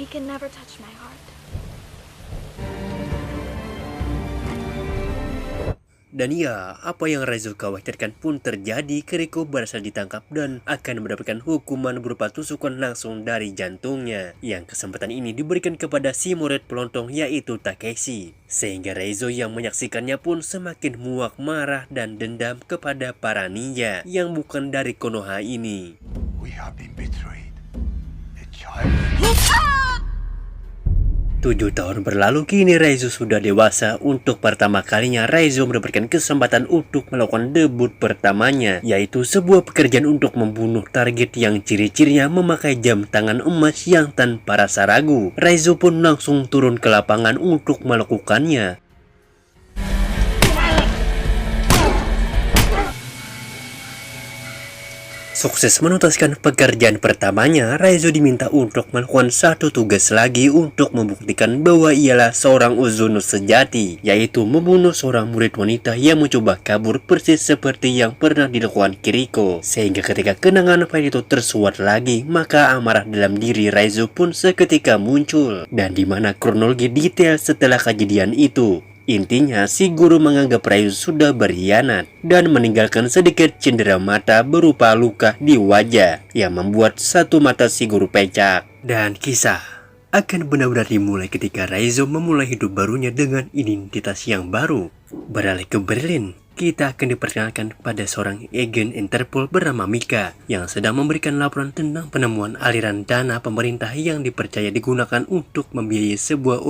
He can never touch my heart. Dan ya, apa yang Raizo khawatirkan pun terjadi. Kiriko berhasil ditangkap dan akan mendapatkan hukuman berupa tusukan langsung dari jantungnya. Yang kesempatan ini diberikan kepada si murid pelontong yaitu Takeshi. Sehingga Raizo yang menyaksikannya pun semakin muak, marah dan dendam kepada para ninja yang bukan dari Konoha ini. We have been betrayed. A child. 7 tahun berlalu, kini Raizo sudah dewasa. Untuk pertama kalinya Raizo mendapatkan kesempatan untuk melakukan debut pertamanya, yaitu sebuah pekerjaan untuk membunuh target yang ciri-cirinya memakai jam tangan emas yang tanpa rasa ragu. Raizo pun langsung turun ke lapangan untuk melakukannya. Sukses menuntaskan pekerjaan pertamanya, Raizo diminta untuk melakukan satu tugas lagi untuk membuktikan bahwa ialah seorang Uzuno sejati, yaitu membunuh seorang murid wanita yang mencoba kabur persis seperti yang pernah dilakukan Kiriko. Sehingga ketika kenangan file itu tersuat lagi, maka amarah dalam diri Raizo pun seketika muncul. Dan dimana kronologi detail setelah kejadian itu. Intinya, si guru menganggap Raizo sudah berkhianat dan meninggalkan sedikit cendera mata berupa luka di wajah yang membuat satu mata si guru pecah. Dan kisah akan benar-benar dimulai ketika Raizo memulai hidup barunya dengan identitas yang baru. Beralih ke Berlin, kita akan diperkenalkan pada seorang agen Interpol bernama Mika yang sedang memberikan laporan tentang penemuan aliran dana pemerintah yang dipercaya digunakan untuk membiayai sebuah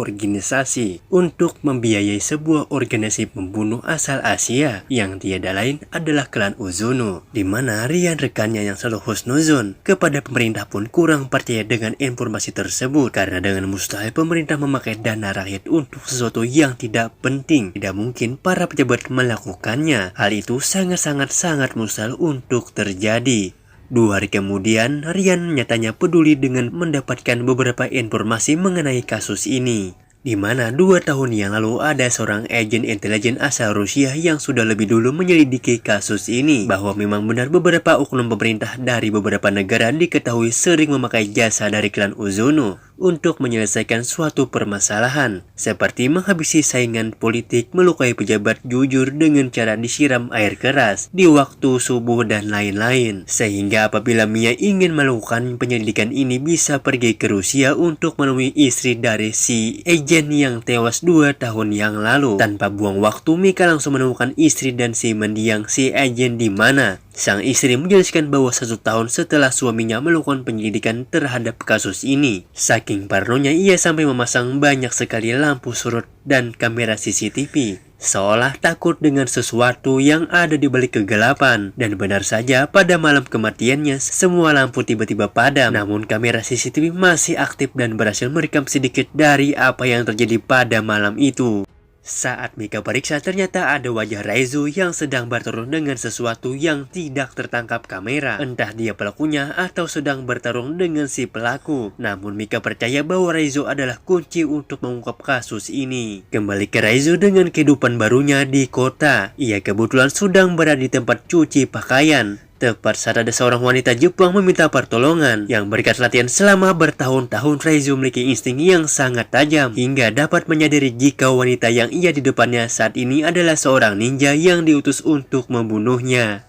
organisasi pembunuh asal Asia yang tiada lain adalah klan Uzuno, di mana Rian rekannya yang selalu husnuzon kepada pemerintah pun kurang percaya dengan informasi tersebut karena dengan mustahil pemerintah memakai dana rakyat untuk sesuatu yang tidak penting. Tidak mungkin para pejabat melakukan. Hal itu sangat mustahil untuk terjadi. 2 hari kemudian, Rian nyatanya peduli dengan mendapatkan beberapa informasi mengenai kasus ini. Di mana 2 tahun yang lalu ada seorang agen intelijen asal Rusia yang sudah lebih dulu menyelidiki kasus ini, bahwa memang benar beberapa oknum pemerintah dari beberapa negara diketahui sering memakai jasa dari klan Uzuno untuk menyelesaikan suatu permasalahan, seperti menghabisi saingan politik, melukai pejabat jujur dengan cara disiram air keras di waktu subuh dan lain-lain. Sehingga apabila Mia ingin melakukan penyelidikan ini, bisa pergi ke Rusia untuk menemui istri dari si agen yang tewas 2 tahun yang lalu. Tanpa buang waktu, Mika langsung menemukan istri dan si mendiang si agen di mana sang istri menjelaskan bahwa 1 tahun setelah suaminya melakukan penyelidikan terhadap kasus ini, saking parnonya ia sampai memasang banyak sekali lampu sorot dan kamera CCTV, seolah takut dengan sesuatu yang ada di balik kegelapan. Dan benar saja, pada malam kematiannya semua lampu tiba-tiba padam, namun kamera CCTV masih aktif dan berhasil merekam sedikit dari apa yang terjadi pada malam itu. Saat Mika periksa, ternyata ada wajah Raizo yang sedang bertarung dengan sesuatu yang tidak tertangkap kamera. Entah dia pelakunya atau sedang bertarung dengan si pelaku. Namun Mika percaya bahwa Raizo adalah kunci untuk mengungkap kasus ini. Kembali ke Raizo dengan kehidupan barunya di kota. Ia kebetulan sedang berada di tempat cuci pakaian. Tepat saat ada seorang wanita Jepang meminta pertolongan. Yang berkat latihan selama bertahun-tahun, Raizo memiliki insting yang sangat tajam hingga dapat menyadari jika wanita yang ia di depannya saat ini adalah seorang ninja yang diutus untuk membunuhnya.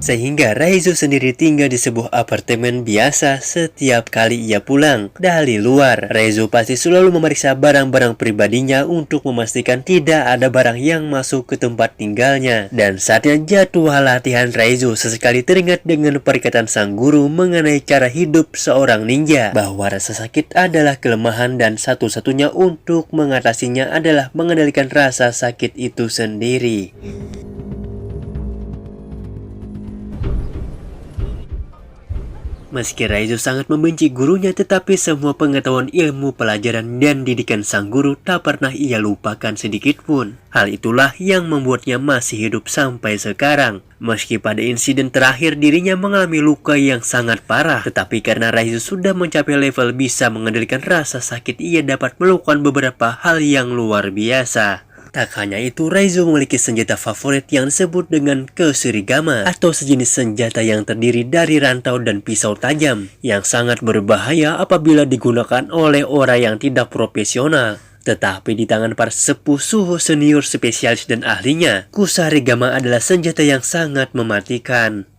Sehingga Raizo sendiri tinggal di sebuah apartemen biasa. Setiap kali ia pulang dari luar, Raizo pasti selalu memeriksa barang-barang pribadinya untuk memastikan tidak ada barang yang masuk ke tempat tinggalnya. Dan saatnya jadwal latihan Raizo sesekali teringat dengan perkataan sang guru mengenai cara hidup seorang ninja, bahwa rasa sakit adalah kelemahan dan satu-satunya untuk mengatasinya adalah mengendalikan rasa sakit itu sendiri. Meski Raizo sangat membenci gurunya, tetapi semua pengetahuan ilmu pelajaran dan didikan sang guru tak pernah ia lupakan sedikit pun. Hal itulah yang membuatnya masih hidup sampai sekarang. Meski pada insiden terakhir dirinya mengalami luka yang sangat parah, tetapi karena Raizo sudah mencapai level bisa mengendalikan rasa sakit, ia dapat melakukan beberapa hal yang luar biasa. Tak hanya itu, Raizo memiliki senjata favorit yang disebut dengan Kusarigama atau sejenis senjata yang terdiri dari rantau dan pisau tajam yang sangat berbahaya apabila digunakan oleh orang yang tidak profesional. Tetapi di tangan para sepuh suho senior spesialis dan ahlinya, Kusarigama adalah senjata yang sangat mematikan.